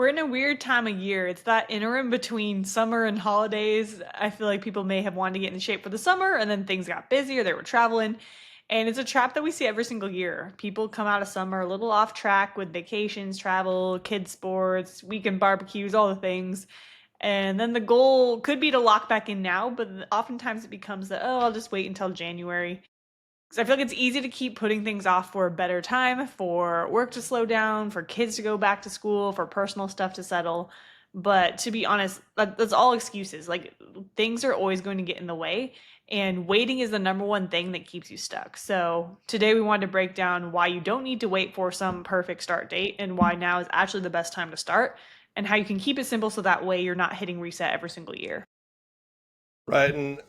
We're in a weird time of year. It's that interim between summer and holidays. I feel like people may have wanted to get in shape for the summer and then things got busy or they were traveling. And it's a trap that we see every single year. People come out of summer a little off track with vacations, travel, kids' sports, weekend barbecues, all the things. And then the goal could be to lock back in now, but oftentimes it becomes that, oh, I'll just wait until January. Because I feel like it's easy to keep putting things off for a better time, for work to slow down, for kids to go back to school, for personal stuff to settle. But to be honest, that's all excuses. Like things are always going to get in the way, and waiting is the number one thing that keeps you stuck. So today we wanted to break down why you don't need to wait for some perfect start date and why now is actually the best time to start, and how you can keep it simple so that way you're not hitting reset every single year. Right. And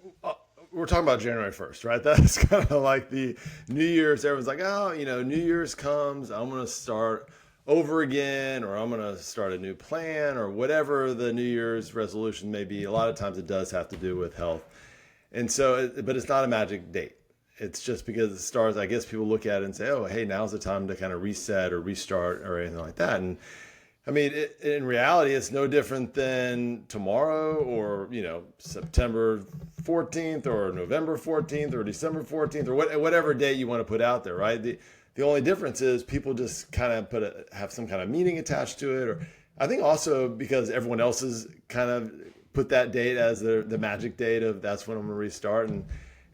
we're talking about January 1st, right? That's kind of like the New Year's. Everyone's like, oh, New Year's comes. I'm going to start over again, or I'm going to start a new plan, or whatever the New Year's resolution may be. A lot of times it does have to do with health. And so, but it's not a magic date. It's just because it starts, I guess people look at it and say, oh, hey, now's the time to kind of reset or restart or anything like that. And I mean, in reality, it's no different than tomorrow or, September 14th or November 14th or December 14th or whatever date you want to put out there, right? The only difference is people just kind of have some kind of meaning attached to it. Or I think also because everyone else has kind of put that date as the magic date of that's when I'm going to restart.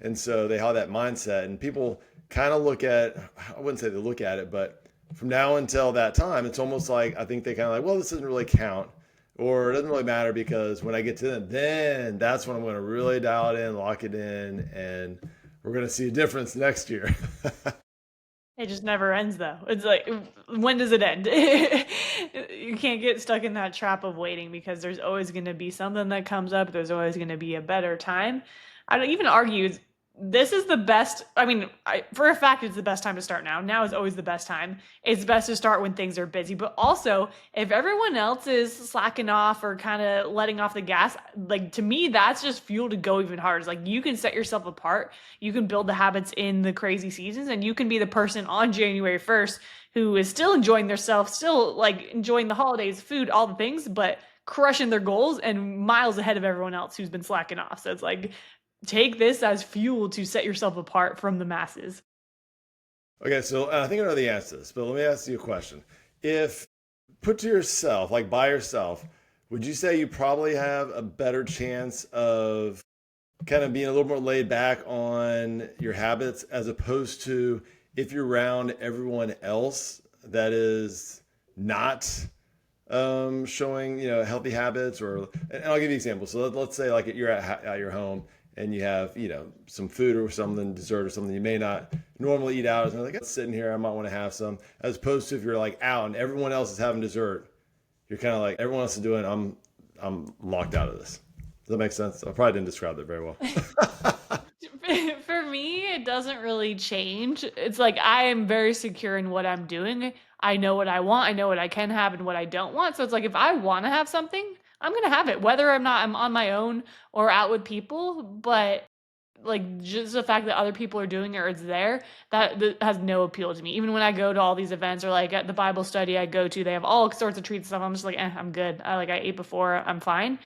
And so they have that mindset and people kind of look at, I wouldn't say they look at it, but from now until that time, it's almost like I think they kind of like, well, this doesn't really count, or it doesn't really matter because when I get to them, then that's when I'm going to really dial it in, lock it in, and we're going to see a difference next year. It just never ends though. It's like, when does it end? You can't get stuck in that trap of waiting because there's always going to be something that comes up. There's always going to be a better time. I don't even argue this is the best. I mean, for a fact, it's the best time to start now. Now is always the best time. It's best to start when things are busy. But also, if everyone else is slacking off or kind of letting off the gas, like to me, that's just fuel to go even harder. It's like you can set yourself apart, you can build the habits in the crazy seasons, and you can be the person on January 1st who is still enjoying themselves, still like enjoying the holidays, food, all the things, but crushing their goals and miles ahead of everyone else who's been slacking off. So it's like take this as fuel to set yourself apart from the masses. Okay, so I think I know the answer to this, but let me ask you a question. If put to yourself, like by yourself, would you say you probably have a better chance of kind of being a little more laid back on your habits as opposed to if you're around everyone else that is not showing healthy habits? Or and I'll give you an example. So let's say like you're at your home and you have some food or something, dessert or something you may not normally eat out. It's like it's sitting here, I might want to have some, as opposed to if you're like out and everyone else is having dessert, you're kind of like everyone else is doing, I'm locked out of this. Does that make sense? I probably didn't describe that very well. For me, it doesn't really change. It's like I am very secure in what I'm doing. I know what I want, I know what I can have and what I don't want. So it's like if I want to have something, I'm going to have it, whether I'm on my own or out with people. But like just the fact that other people are doing it or it's there, that has no appeal to me. Even when I go to all these events or like at the Bible study I go to, they have all sorts of treats and stuff. I'm just like, I'm good. I ate before, I'm fine.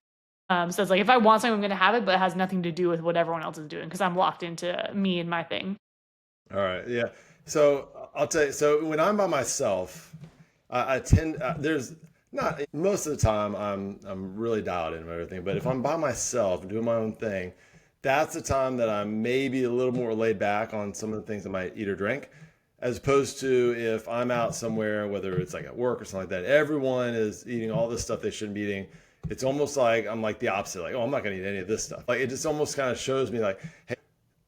So it's like if I want something, I'm gonna have it, but it has nothing to do with what everyone else is doing because I'm locked into me and my thing. All right, yeah. So I'll tell you. So when I'm by myself, I tend there's not most of the time I'm really dialed in and everything. But if I'm by myself doing my own thing, that's the time that I'm maybe a little more laid back on some of the things I might eat or drink, as opposed to if I'm out somewhere, whether it's like at work or something like that. Everyone is eating all this stuff they shouldn't be eating. It's almost like I'm like the opposite. Like, oh, I'm not going to eat any of this stuff. Like, it just almost kind of shows me like, hey,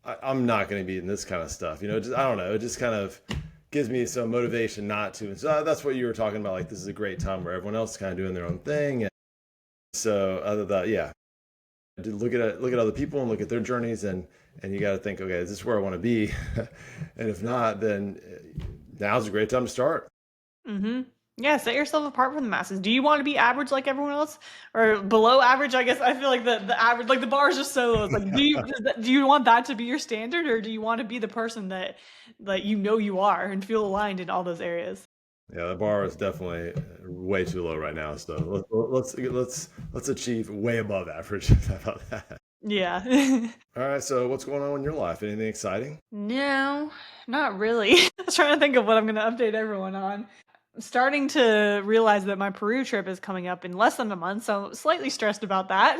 I'm not going to be eating this kind of stuff. Just I don't know. It just kind of gives me some motivation not to. And so that's what you were talking about. Like, this is a great time where everyone else is kind of doing their own thing. And so other than that, yeah, look at other people and look at their journeys, and you got to think, okay, is this where I want to be? And if not, then now's a great time to start. Mm-hmm. Yeah, set yourself apart from the masses. Do you want to be average like everyone else, or below average? I guess I feel like the average, like the bar is just so low. It's like, do you want that to be your standard, or do you want to be the person that you are and feel aligned in all those areas? Yeah, the bar is definitely way too low right now. So let's achieve way above average. How about that? Yeah. All right. So what's going on in your life? Anything exciting? No, not really. I was trying to think of what I'm gonna update everyone on. I'm starting to realize that my Peru trip is coming up in less than a month, so I'm slightly stressed about that.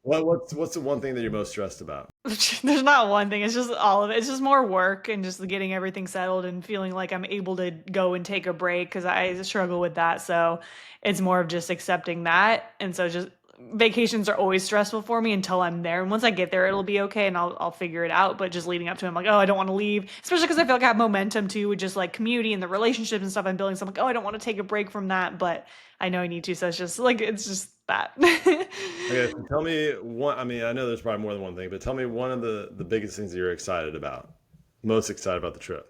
What's the one thing that you're most stressed about? There's not one thing, it's just all of it. It's just more work and just getting everything settled and feeling like I'm able to go and take a break because I struggle with that. So it's more of just accepting that. And so just vacations are always stressful for me until I'm there. And once I get there, it'll be okay and I'll figure it out. But just leading up to it, I'm like, oh, I don't want to leave, especially because I feel like I have momentum too with just like community and the relationships and stuff I'm building. So I'm like, oh, I don't want to take a break from that, but I know I need to. So it's just that. Okay, so tell me one. I mean, I know there's probably more than one thing, but tell me one of the biggest things that you're excited about, most excited about the trip.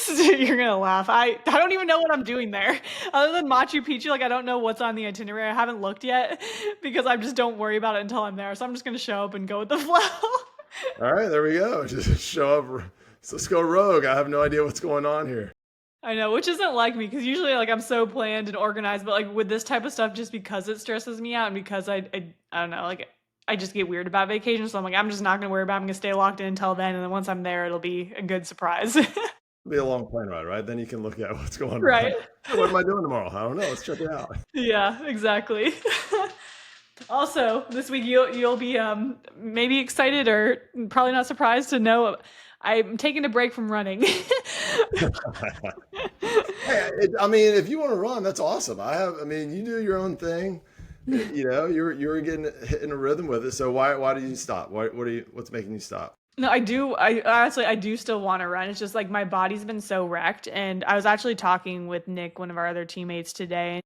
You're gonna laugh. I don't even know what I'm doing there. Other than Machu Picchu, like I don't know what's on the itinerary. I haven't looked yet because I just don't worry about it until I'm there. So I'm just gonna show up and go with the flow. All right, there we go. Just show up. So let's go rogue. I have no idea what's going on here. I know, which isn't like me because usually like I'm so planned and organized, but like with this type of stuff, just because it stresses me out and because I don't know, like I just get weird about vacations. So I'm like, I'm just not gonna worry about it. I'm gonna stay locked in until then, and then once I'm there, it'll be a good surprise. It'll be a long plane ride, right? Then you can look at what's going on. Right. Hey, what am I doing tomorrow? I don't know. Let's check it out. Yeah, exactly. Also, this week you'll be maybe excited or probably not surprised to know I'm taking a break from running. Hey, I mean, if you want to run, that's awesome. I mean, you do your own thing. You know, you're getting hit in a rhythm with it. So why did you stop? What's making you stop? No, I do. I honestly, I do still want to run. It's just like my body's been so wrecked, and I was actually talking with Nick, one of our other teammates, today.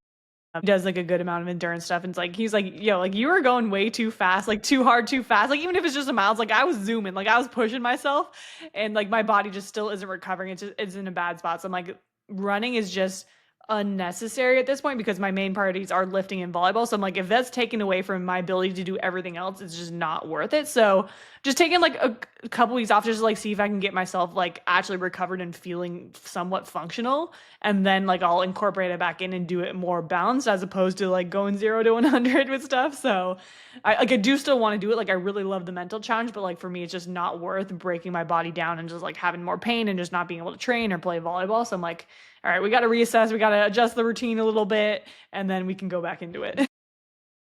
He does like a good amount of endurance stuff, and it's like he's like, "Yo, like you were going way too fast, like too hard, too fast. Like even if it's just a mile, it's like I was zooming, like I was pushing myself, and like my body just still isn't recovering. It's in a bad spot. So I'm like, running is just unnecessary at this point because my main priorities are lifting and volleyball. So I'm like, if that's taken away from my ability to do everything else, it's just not worth it. So just taking like a couple weeks off just to like see if I can get myself like actually recovered and feeling somewhat functional, and then like I'll incorporate it back in and do it more balanced as opposed to like going 0 to 100 with stuff. So I do still want to do it. Like I really love the mental challenge, but like for me, it's just not worth breaking my body down and just like having more pain and just not being able to train or play volleyball. So I'm like, all right, we got to reassess, we got to adjust the routine a little bit, and then we can go back into it.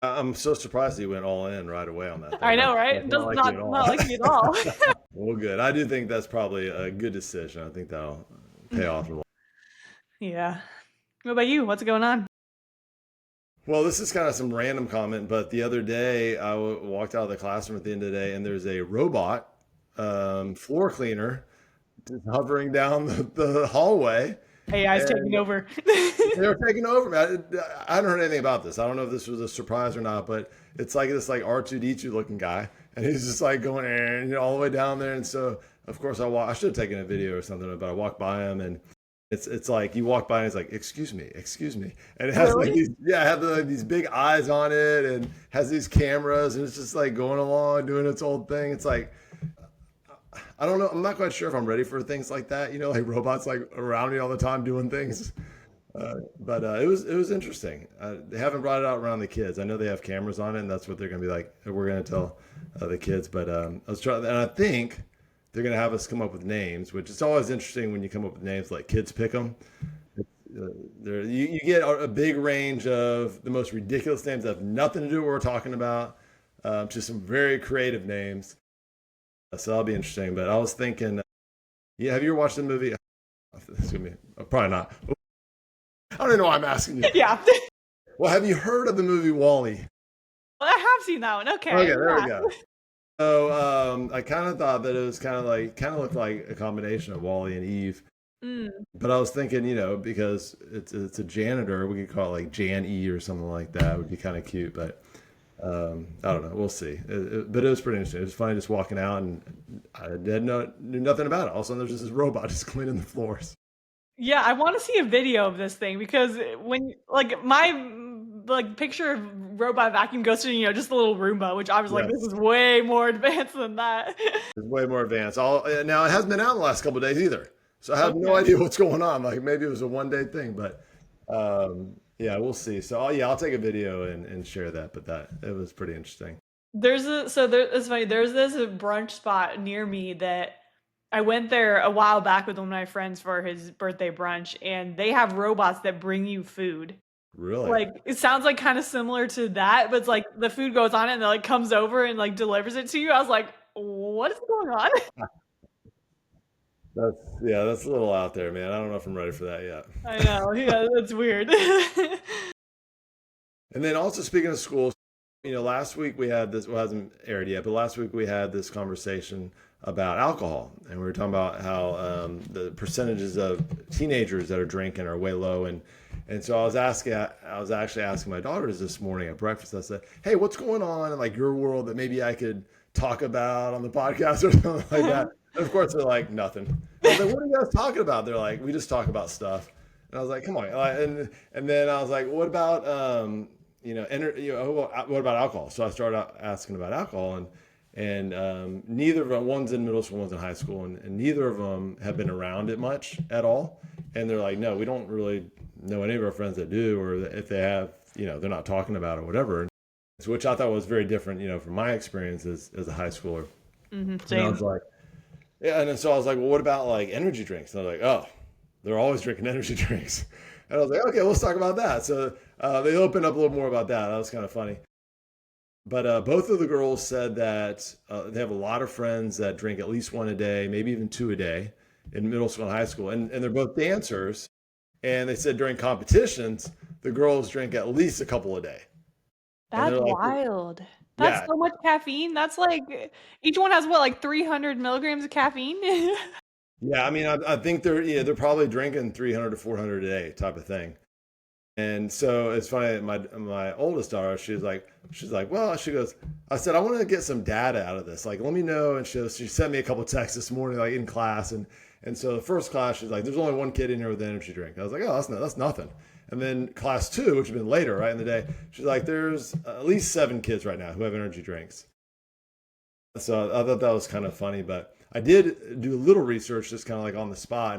I'm so surprised you went all in right away on that I thing. know, right? That's It not does like you at not all. like me at all. Well, good. I do think that's probably a good decision. I think that'll pay off. Yeah. What about you? What's going on? Well, this is kind of some random comment, but the other day I walked out of the classroom at the end of the day, and there's a robot floor cleaner just hovering down the hallway, AI's taking and over. they're taking over. Man, I hadn't heard anything about this. I don't know if this was a surprise or not, but it's like this like R2D2 looking guy, and he's just like going all the way down there. And so, of course, I should have taken a video or something, but I walked by him, and it's like you walk by and it's like, excuse me, and it has like Really? these yeah, it had like these big eyes on it, and has these cameras, and it's just like going along doing its old thing. It's like I don't know. I'm not quite sure if I'm ready for things like that. You know, like robots like around me all the time doing things. But it was interesting. They haven't brought it out around the kids. I know they have cameras on it, and that's what they're going to be like. We're going to tell the kids. But I was trying, and I think they're going to have us come up with names, which is always interesting when you come up with names like kids pick them. You get a big range of the most ridiculous names that have nothing to do with what we're talking about, to some very creative names. So that'll be interesting. But I was thinking, yeah, have you ever watched the movie? Excuse me, probably not. I don't even know why I'm asking you. Yeah. Well, have you heard of the movie Wall-E? I have seen that one. Okay, Okay. there we Yeah. go. So I kind of thought that it was kind of looked like a combination of Wall-E and Eve. Mm. But I was thinking, because it's a janitor, we could call it like Jan E or something like that. It would be kind of cute, but I don't know. We'll see. But it was pretty interesting. It was funny just walking out, and I knew nothing about it. All of a sudden, there's just this robot just cleaning the floors. Yeah, I want to see a video of this thing because when like my like picture of robot vacuum goes to just a little Roomba, which I was like, this Yes, is way more advanced than that. it's way more advanced. Now it hasn't been out in the last couple of days either. So I have no Okay. idea what's going on. Like maybe it was a 1 day thing, but yeah, we'll see. So yeah, I'll take a video and share that. But that it was pretty interesting. It's funny. There's this brunch spot near me that I went there a while back with one of my friends for his birthday brunch, and they have robots that bring you food. Really? Like, it sounds like kind of similar to that, but it's like the food goes on it and it like comes over and like delivers it to you. I was like, what is going on? That's yeah, that's a little out there, man. I don't know if I'm ready for that yet. I know. Yeah, that's weird. And then also speaking of schools, last week we had this. Well, it hasn't aired yet, but last week we had this conversation about alcohol, and we were talking about how the percentages of teenagers that are drinking are way low, and so I was actually asking my daughters this morning at breakfast. I said, "Hey, what's going on in like your world that maybe I could talk about on the podcast or something like that?" And of course, they're like, "Nothing." I was like, "What are you guys talking about?" They're like, "We just talk about stuff." And I was like, "Come on!" And then I was like, "What about what about alcohol?" So I started asking about alcohol, and neither of them, one's in middle school, one's in high school, and neither of them have been around it much at all. And they're like, "No, we don't really know any of our friends that do, or if they have, they're not talking about it or whatever." So, which I thought was very different, from my experience as a high schooler. And I was Same. like, yeah, and then so I was like, "Well, what about like energy drinks?" And they're like, "Oh, they're always drinking energy drinks." And I was like, "Okay, let's talk about that." So they opened up a little more about that. That was kind of funny. But both of the girls said that they have a lot of friends that drink at least one a day, maybe even two a day in middle school and high school. And they're both dancers. And they said during competitions, the girls drink at least a couple a day. And That's they're like, wild. That's yeah, so much caffeine. That's like each one has what, like 300 milligrams of caffeine? yeah. I mean, I think they're probably drinking 300 to 400 a day type of thing. And so it's funny. My oldest daughter, she's like, well, she goes. I said, I want to get some data out of this. Like, let me know. And she sent me a couple texts this morning, like in class. And so the first class, she's like, there's only one kid in here with an energy drink. I was like, oh, that's nothing. And then class two, which has been later, right in the day, she's like, there's at least 7 kids right now who have energy drinks. So I thought that was kind of funny, but I did do a little research, just kind of like on the spot,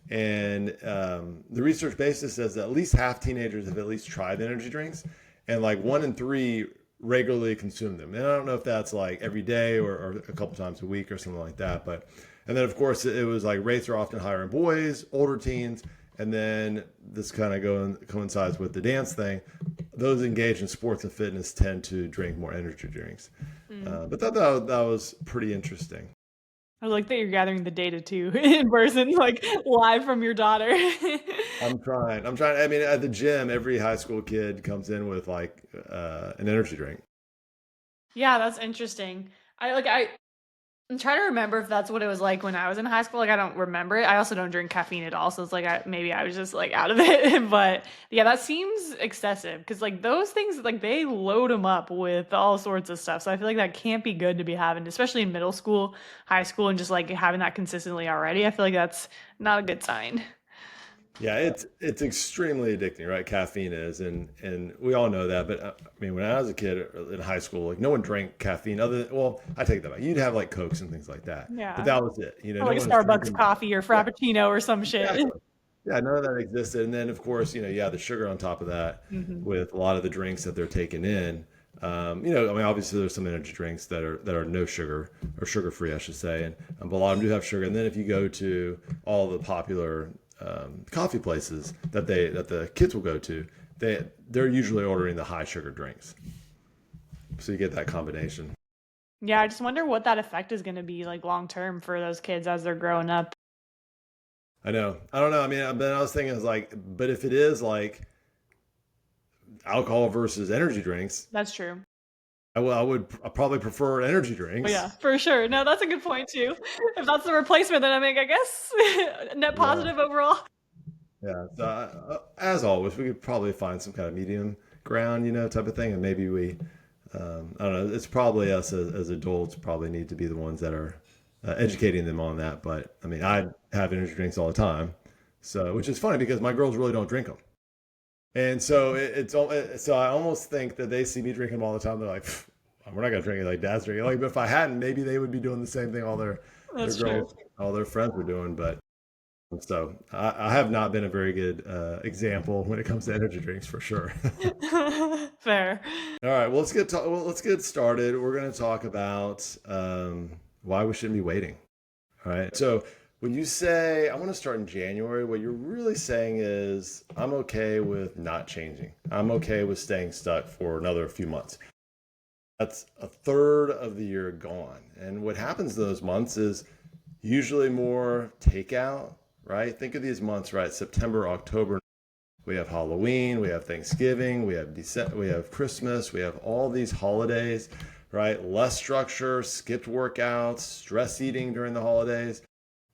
and the research basis says that at least half teenagers have at least tried energy drinks, and like 1 in 3 regularly consume them. And I don't know if that's like every day or a couple times a week or something like that, but and then of course it was like rates are often higher in boys, older teens, and then this kind of coincides with the dance thing. Those engaged in sports and fitness tend to drink more energy drinks. Mm. But that was pretty interesting. I like that you're gathering the data too in person, like live from your daughter. I'm trying. I'm trying. I mean, at the gym, every high school kid comes in with like an energy drink. Yeah, that's interesting. I'm trying to remember if that's what it was like when I was in high school. Like, I don't remember it. I also don't drink caffeine at all, so it's like maybe I was just like out of it. But yeah, that seems excessive because like those things, like they load them up with all sorts of stuff. So I feel like that can't be good to be having, especially in middle school, high school, and just like having that consistently already. I feel like that's not a good sign. Yeah, it's extremely addicting, right? Caffeine is, and we all know that. But I mean, when I was a kid in high school, like no one drank caffeine other than, well, I take that back. You'd have like Cokes and things like that, but Yeah, that was it. or No like a one was Starbucks drinking. coffee or Yeah, Frappuccino or some shit. exactly. Yeah, none of that existed. And then, of course, you have the sugar on top of that Hmm. with a lot of the drinks that they're taking in. I mean, obviously, there's some energy drinks that are no sugar or sugar free, I should say, and but a lot of them do have sugar. And then if you go to all the popular coffee places that the kids will go to, they're usually ordering the high sugar drinks, so you get that combination. Yeah, I just wonder what that effect is going to be like long term for those kids as they're growing up. I know. I don't know. I mean, but I was thinking, is like, but if it is like alcohol versus energy drinks, That's true. I probably prefer energy Oh drinks. yeah, for sure. No, that's a good point too. If that's the replacement, then I mean, I guess net Yeah, positive overall. yeah. So as always, we could probably find some kind of medium ground, type of thing, and maybe I don't know. It's probably us as adults probably need to be the ones that are educating them on that. But I mean, I have energy drinks all the time, so which is funny because my girls really don't drink them. And so so I almost think that they see me drinking them all the time. They're like, "Pff, we're not gonna drink it like dad's drinking." Like, but if I hadn't, maybe they would be doing the same thing all their That's true. girls, all their friends were doing. But So I have not been a very good example when it comes to energy drinks for sure. Fair. All right, well, let's get started. We're going to talk about why we shouldn't be waiting. All right. So when you say I want to start in January, what you're really saying is I'm okay with not changing. I'm okay with staying stuck for another few months. That's a third of the year gone. And what happens in those months is usually more takeout, right? Think of these months, right? September, October, we have Halloween, we have Thanksgiving, we have Christmas, we have all these holidays, right? Less structure, skipped workouts, stress eating during the holidays.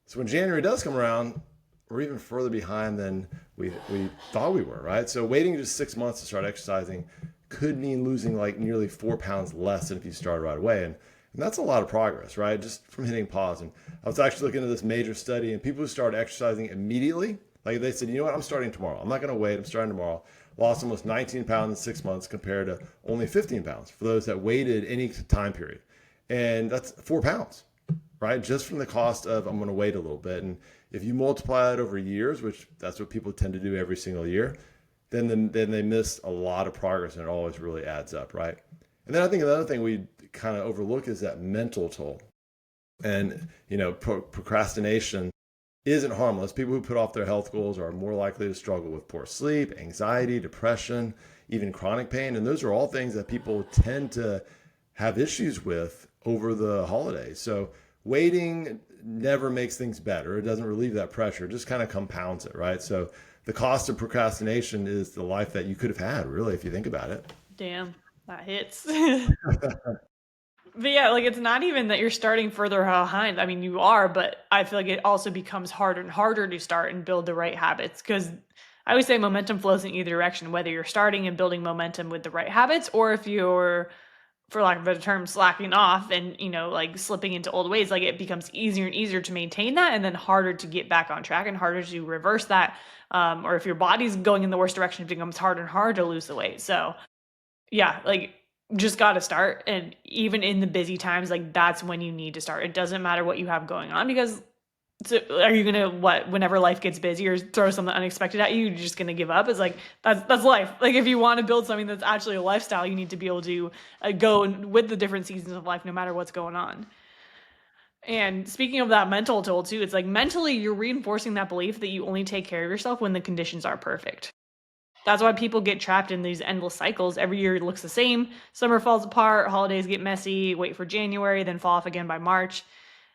So when January does come around, we're even further behind than we thought we were, right? So waiting just 6 months to start exercising could mean losing like nearly 4 pounds less than if you started right away. And that's a lot of progress, right? Just from hitting pause. And I was actually looking at this major study, and people who started exercising immediately, like they said, you know what, I'm starting tomorrow. I'm not going to wait. I'm starting tomorrow. Lost almost 19 pounds in 6 months compared to only 15 pounds for those that waited any time period. And that's 4 pounds, right? Just from the cost of I'm going to wait a little bit. And if you multiply that over years, which that's what people tend to do every single year, then they miss a lot of progress, and it always really adds up, right? And then I think another thing we kind of overlook is that mental toll. And procrastination isn't harmless. People who put off their health goals are more likely to struggle with poor sleep, anxiety, depression, even chronic pain. And those are all things that people tend to have issues with over the holidays. So waiting never makes things better. It doesn't relieve that pressure, it just kind of compounds it, right? So the cost of procrastination is the life that you could have had, really, if you think about it. Damn, that hits. But yeah, like it's not even that you're starting further behind. I mean, you are, but I feel like it also becomes harder and harder to start and build the right habits because I always say momentum flows in either direction, whether you're starting and building momentum with the right habits or if you're, for lack of a better term, slacking off and, like slipping into old ways, like it becomes easier and easier to maintain that and then harder to get back on track and harder to reverse that. Or if your body's going in the worst direction, it becomes harder and harder to lose the weight. So yeah, like, just gotta start, and even in the busy times, like, that's when you need to start. It doesn't matter what you have going on because are you gonna what whenever life gets busy or throw something unexpected at you, you're just gonna give up? It's like, that's life. Like, if you wanna build something that's actually a lifestyle, you need to be able to, go with the different seasons of life no matter what's going on. And speaking of that mental toll too, it's like mentally, you're reinforcing that belief that you only take care of yourself when the conditions are perfect. That's why people get trapped in these endless cycles. Every year it looks the same. Summer falls apart, holidays get messy, wait for January, then fall off again by March.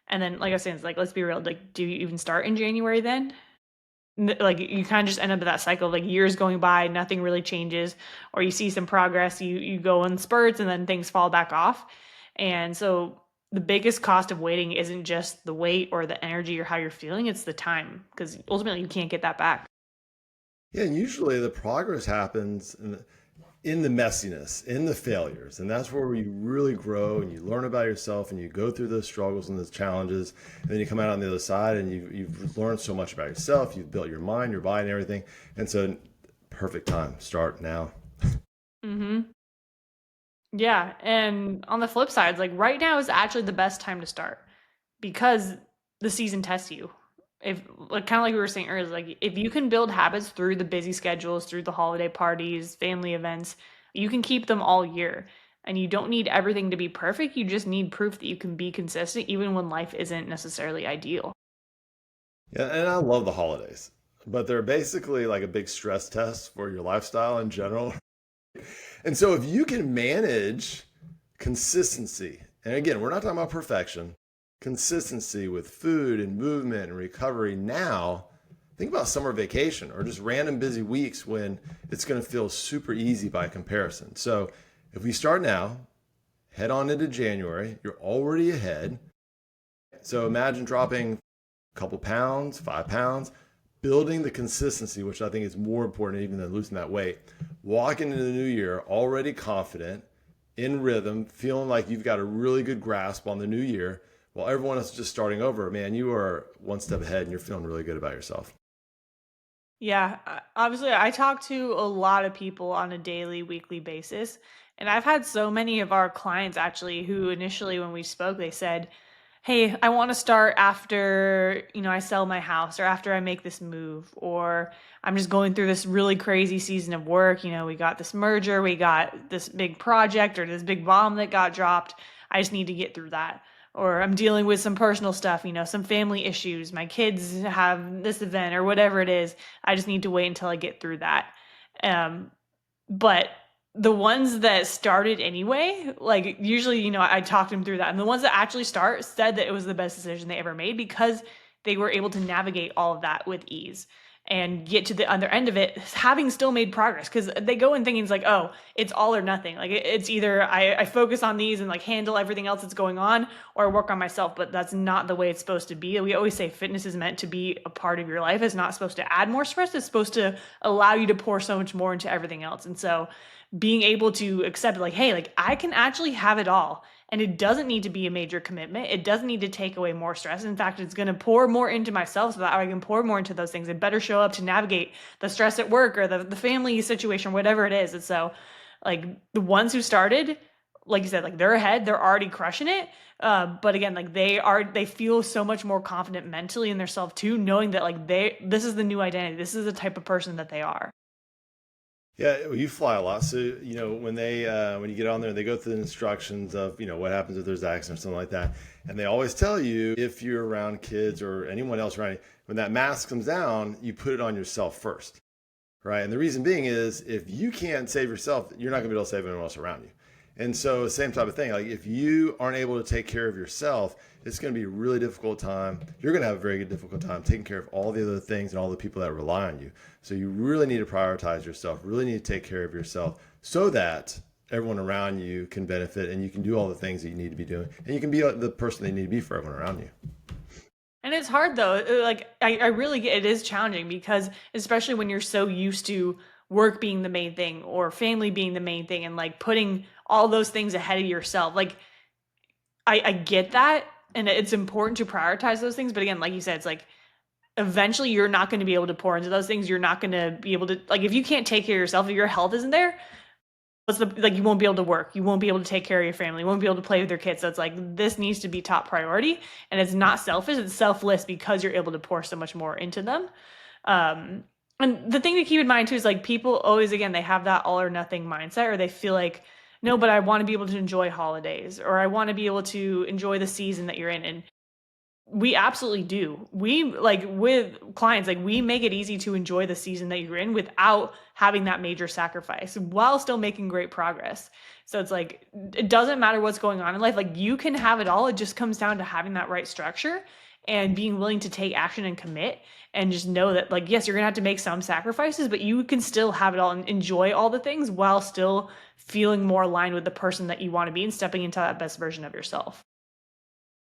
And then, like I was saying, it's like, let's be real. Like, do you even start in January then? Like, you kind of just end up in that cycle of like years going by, nothing really changes, or you see some progress, you go in spurts, and then things fall back off. And so, the biggest cost of waiting isn't just the weight or the energy or how you're feeling; it's the time, because ultimately you can't get that back. Yeah, and usually the progress happens in the messiness, in the failures. And that's where you really grow and you learn about yourself and you go through those struggles and those challenges. And then you come out on the other side and you've learned so much about yourself. You've built your mind, your body, and everything. And so, perfect time. Start now. Hmm. Yeah, and on the flip side, it's like right now is actually the best time to start because the season tests you. If like kind of like we were saying earlier, like if you can build habits through the busy schedules, through the holiday parties, family events, you can keep them all year. And you don't need everything to be perfect. You just need proof that you can be consistent even when life isn't necessarily ideal. Yeah, and I love the holidays, but they're basically like a big stress test for your lifestyle in general. And so, if you can manage consistency, and again, we're not talking about perfection, consistency with food and movement and recovery now, think about summer vacation or just random busy weeks when it's going to feel super easy by comparison. So, if we start now, head on into January, you're already ahead. So, imagine dropping a couple pounds, 5 pounds, building the consistency, which I think is more important even than losing that weight. Walking into the new year already confident, in rhythm, feeling like you've got a really good grasp on the new year, while everyone else is just starting over. Man, you are one step ahead and you're feeling really good about yourself. Yeah, obviously, I talk to a lot of people on a daily, weekly basis. And I've had so many of our clients actually who initially, when we spoke, they said, hey, I want to start after, I sell my house or after I make this move, or I'm just going through this really crazy season of work. We got this merger, we got this big project or this big bomb that got dropped. I just need to get through that. Or I'm dealing with some personal stuff, some family issues. My kids have this event or whatever it is. I just need to wait until I get through that. Um, but the ones that started anyway, like usually, I talked them through that. And the ones that actually start said that it was the best decision they ever made because they were able to navigate all of that with ease and get to the other end of it, having still made progress. Because they go in thinking it's like, oh, it's all or nothing. Like it's either I focus on these and like handle everything else that's going on, or I work on myself. But that's not the way it's supposed to be. We always say fitness is meant to be a part of your life. It's not supposed to add more stress. It's supposed to allow you to pour so much more into everything else. And so being able to accept like, hey, like I can actually have it all. And it doesn't need to be a major commitment. It doesn't need to take away more stress. In fact, it's going to pour more into myself so that I can pour more into those things and better show up to navigate the stress at work or the family situation, whatever it is. And so, like, the ones who started, like you said, like they're ahead, they're already crushing it. But again, like they feel so much more confident mentally in themselves too, knowing that like this is the new identity. This is the type of person that they are. Yeah, well, you fly a lot, so when you get on there, they go through the instructions of what happens if there's an accident or something like that, and they always tell you if you're around kids or anyone else around you, when that mask comes down, you put it on yourself first, right? And the reason being is if you can't save yourself, you're not going to be able to save anyone else around you. And so, same type of thing. Like if you aren't able to take care of yourself, it's going to be a really difficult time. You're going to have a very difficult time taking care of all the other things and all the people that rely on you. So you really need to prioritize yourself. Really need to take care of yourself so that everyone around you can benefit and you can do all the things that you need to be doing, and you can be the person they need to be for everyone around you. And it's hard though. Like I really get it is challenging because especially when you're so used to work being the main thing or family being the main thing and like putting all those things ahead of yourself. Like I get that and it's important to prioritize those things. But again, like you said, it's like eventually you're not going to be able to pour into those things. You're not going to be able to like if you can't take care of yourself, if your health isn't there, what's the like you won't be able to work, you won't be able to take care of your family, you won't be able to play with your kids. So it's like this needs to be top priority, and it's not selfish, it's selfless because you're able to pour so much more into them. um and the thing to keep in mind too is like people always again they have that all or nothing mindset, or they feel like no, but I want to be able to enjoy holidays, or I want to be able to enjoy the season that you're in. And we absolutely do. We like with clients, like we make it easy to enjoy the season that you're in without having that major sacrifice while still making great progress. So it's like it doesn't matter what's going on in life. Like you can have it all. It just comes down to having that right structure and being willing to take action and commit and just know that like yes, you're gonna have to make some sacrifices, but you can still have it all and enjoy all the things while still feeling more aligned with the person that you want to be and stepping into that best version of yourself.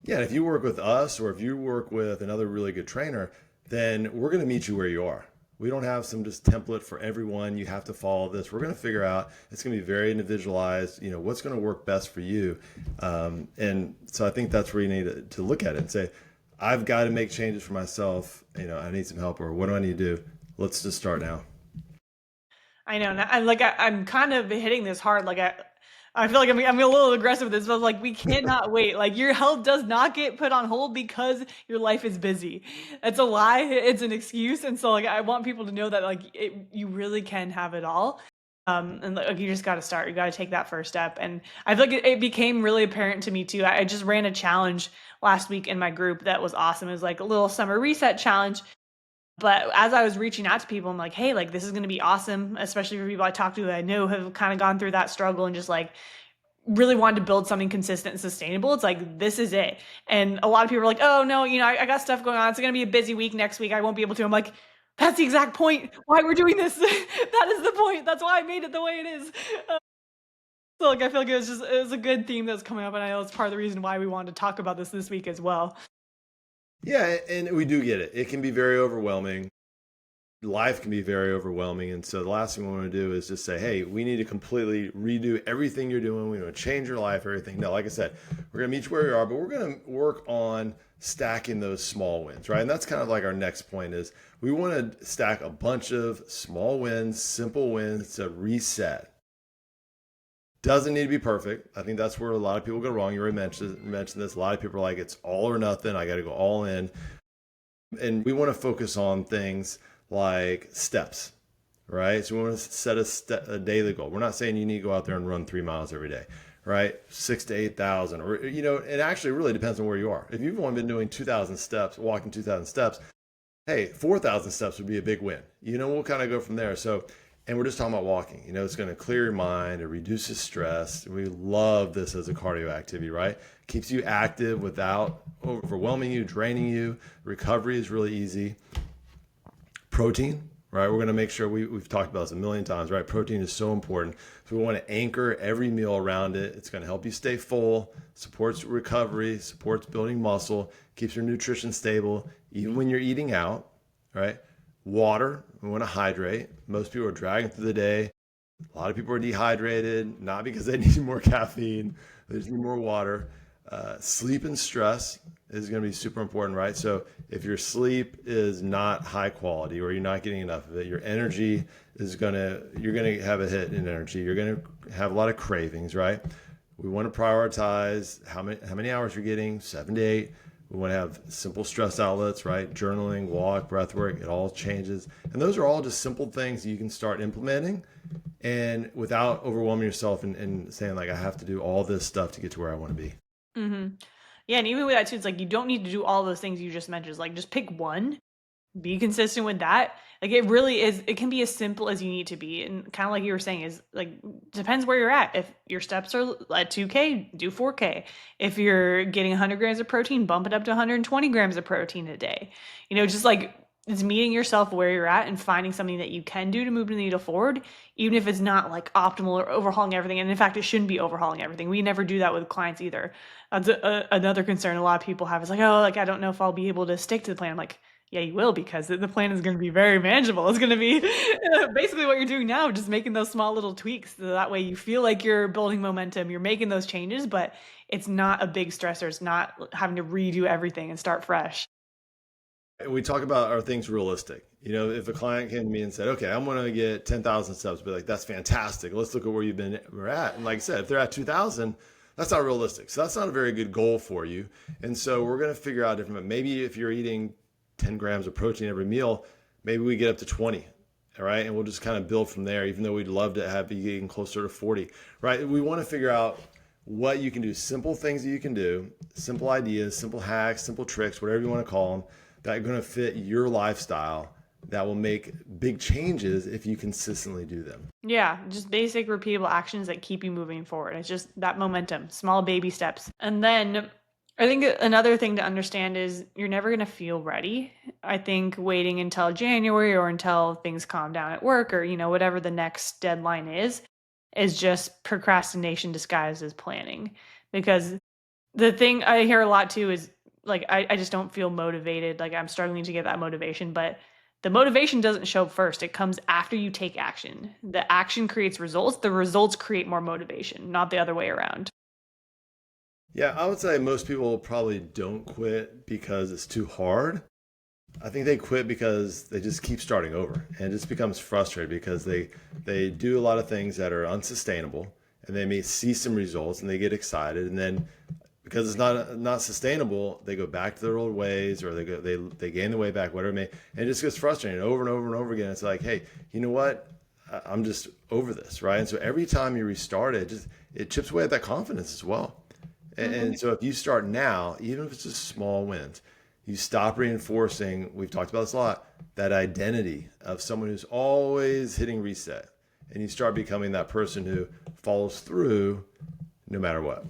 Yeah, and if you work with us or if you work with another really good trainer, then we're going to meet you where you are. We don't have some just template for everyone. You have to follow this. We're going to figure out. It's going to be very individualized. What's going to work best for you. And so I think that's where you need to look at it and say, I've got to make changes for myself. I need some help, or what do I need to do? Let's just start now. I know. I'm kind of hitting this hard. I feel like I'm a little aggressive with this, but like we cannot wait. Like your health does not get put on hold because your life is busy. It's a lie. It's an excuse. And so like I want people to know that you really can have it all. And like you just got to start. You got to take that first step. And I feel like it became really apparent to me too. I just ran a challenge last week in my group that was awesome. It was like a little summer reset challenge, but as I was reaching out to people, I'm like, hey, like this is going to be awesome, especially for people I talk to that I know have kind of gone through that struggle and just like really wanted to build something consistent and sustainable. It's like, this is it. And a lot of people are like, oh, no, I got stuff going on. It's going to be a busy week next week. I won't be able to. I'm like, that's the exact point why we're doing this. That is the point. That's why I made it the way it is. So like, I feel like it was a good theme that's coming up. And I know it's part of the reason why we wanted to talk about this week as well. Yeah, and we do get it. It can be very overwhelming. Life can be very overwhelming. And so the last thing we want to do is just say, hey, we need to completely redo everything you're doing. We want to change your life, everything. No, like I said, we're going to meet you where you are, but we're going to work on stacking those small wins, right? And that's kind of like our next point is we want to stack a bunch of small wins, simple wins to reset. Doesn't need to be perfect. I think that's where a lot of people go wrong. You already mentioned this. A lot of people are like, it's all or nothing. I got to go all in. And we want to focus on things like steps, right? So we want to set a daily goal. We're not saying you need to go out there and run 3 miles every day, right? 6 to 8,000, or, it actually really depends on where you are. If you've only been doing 2,000 steps, walking 2,000 steps, hey, 4,000 steps would be a big win. We'll kind of go from there. So, and we're just talking about walking. It's going to clear your mind. It reduces stress. We love this as a cardio activity, right? Keeps you active without overwhelming you, draining you. Recovery is really easy. Protein, right? We're going to make sure we've talked about this a million times, right? Protein is so important. So we want to anchor every meal around it. It's going to help you stay full, supports recovery, supports building muscle, keeps your nutrition stable, even when you're eating out, right? Water, we want to hydrate. Most people are dragging through the day. A lot of people are dehydrated, not because they need more caffeine, they just need more water. Sleep and stress is going to be super important, right? So if your sleep is not high quality or you're not getting enough of it, your energy you're going to have a hit in energy. You're going to have a lot of cravings, right? We want to prioritize how many hours you're getting, 7 to 8. We want to have simple stress outlets, right? Journaling, walk, breath work, it all changes. And those are all just simple things you can start implementing and without overwhelming yourself and saying like, I have to do all this stuff to get to where I want to be. Yeah, and even with that too, it's like you don't need to do all those things you just mentioned. It's like just pick one, be consistent with that. Like it really is, it can be as simple as you need to be. And kind of like you were saying, is like depends where you're at. If your steps are at 2K, do 4K. If you're getting 100 grams of protein, bump it up to 120 grams of protein a day. Just like it's meeting yourself where you're at and finding something that you can do to move the needle forward, even if it's not like optimal or overhauling everything. And in fact, it shouldn't be overhauling everything. We never do that with clients either. That's another concern a lot of people have is like, oh, like I don't know if I'll be able to stick to the plan. I'm like, yeah, you will because the plan is going to be very manageable. It's going to be basically what you're doing now, just making those small little tweaks. So that way you feel like you're building momentum, you're making those changes, but it's not a big stressor. It's not having to redo everything and start fresh. We talk about, are things realistic? If a client came to me and said, okay, I'm going to get 10,000 steps, be like, that's fantastic. Let's look at where we're at. And like I said, if they're at 2,000, that's not realistic. So that's not a very good goal for you. And so we're going to figure out different, maybe if you're eating 10 grams of protein every meal, maybe we get up to 20. All right. And we'll just kind of build from there, even though we'd love to have you getting closer to 40, right? We want to figure out what you can do, simple things that you can do, simple ideas, simple hacks, simple tricks, whatever you want to call them, that are going to fit your lifestyle that will make big changes if you consistently do them. Yeah, just basic repeatable actions that keep you moving forward. It's just that momentum, small baby steps. And then I think another thing to understand is you're never going to feel ready. I think waiting until January or until things calm down at work or, whatever the next deadline is just procrastination disguised as planning. Because the thing I hear a lot too is like I just don't feel motivated. Like I'm struggling to get that motivation, but the motivation doesn't show up first. It comes after you take action. The action creates results. The results create more motivation, not the other way around. Yeah, I would say most people probably don't quit because it's too hard. I think they quit because they just keep starting over and it just becomes frustrated because they do a lot of things that are unsustainable and they may see some results and they get excited and then because it's not sustainable, they go back to their old ways or they gain the weight back, whatever it may, and it just gets frustrating over and over and over again. It's like, hey, you know what? I'm just over this, right? And so every time you restart it chips away at that confidence as well. And so if you start now, even if it's just small wins, you stop reinforcing, we've talked about this a lot, that identity of someone who's always hitting reset. And you start becoming that person who follows through no matter what.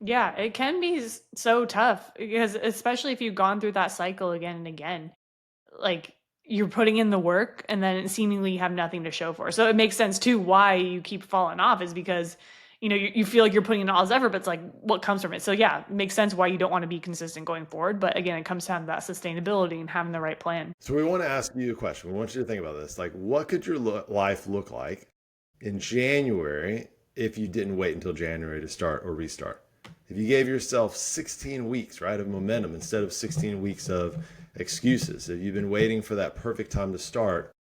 Yeah, it can be so tough because especially if you've gone through that cycle again and again, like you're putting in the work and then seemingly you have nothing to show for. So it makes sense too why you keep falling off is because you feel like you're putting in all this effort, but it's like what comes from it. So yeah, it makes sense why you don't want to be consistent going forward. But again, it comes down to that sustainability and having the right plan. So we want to ask you a question. We want you to think about this. Like, what could your life look like in January if you didn't wait until January to start or restart? If you gave yourself 16 weeks, right, of momentum instead of 16 weeks of excuses, if you've been waiting for that perfect time to start,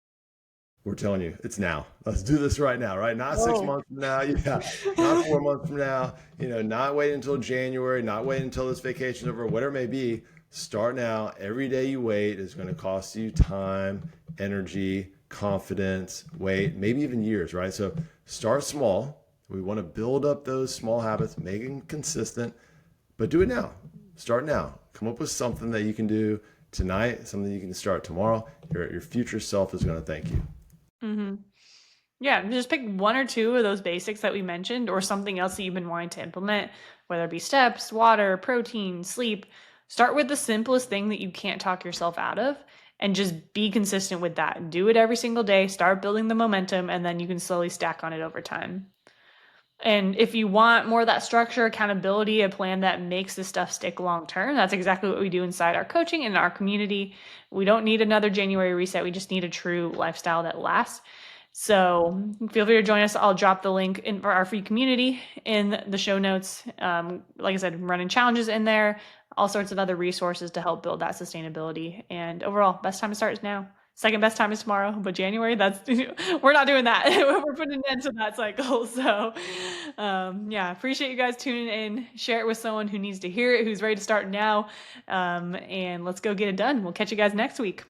We're telling you, it's now. Let's do this right now, right? Not six Whoa. months from now. Yeah. Not 4 months from now. Not wait until January, not wait until this vacation's over, whatever it may be. Start now. Every day you wait is going to cost you time, energy, confidence, wait, maybe even years, right? So start small. We want to build up those small habits, make them consistent, but do it now. Start now. Come up with something that you can do tonight, something you can start tomorrow. Your future self is going to thank you. Hmm. Yeah, just pick one or two of those basics that we mentioned or something else that you've been wanting to implement, whether it be steps, water, protein, sleep. Start with the simplest thing that you can't talk yourself out of and just be consistent with that. Do it every single day, start building the momentum, and then you can slowly stack on it over time. And if you want more of that structure, accountability, a plan that makes this stuff stick long term, that's exactly what we do inside our coaching and our community. We don't need another January reset. We just need a true lifestyle that lasts. So feel free to join us. I'll drop the link in for our free community in the show notes. Like I said, I'm running challenges in there, all sorts of other resources to help build that sustainability. And overall, best time to start is now. Second best time is tomorrow, but January, that's we're not doing that. We're putting an end to that cycle. So, yeah, appreciate you guys tuning in. Share it with someone who needs to hear it, who's ready to start now. And let's go get it done. We'll catch you guys next week.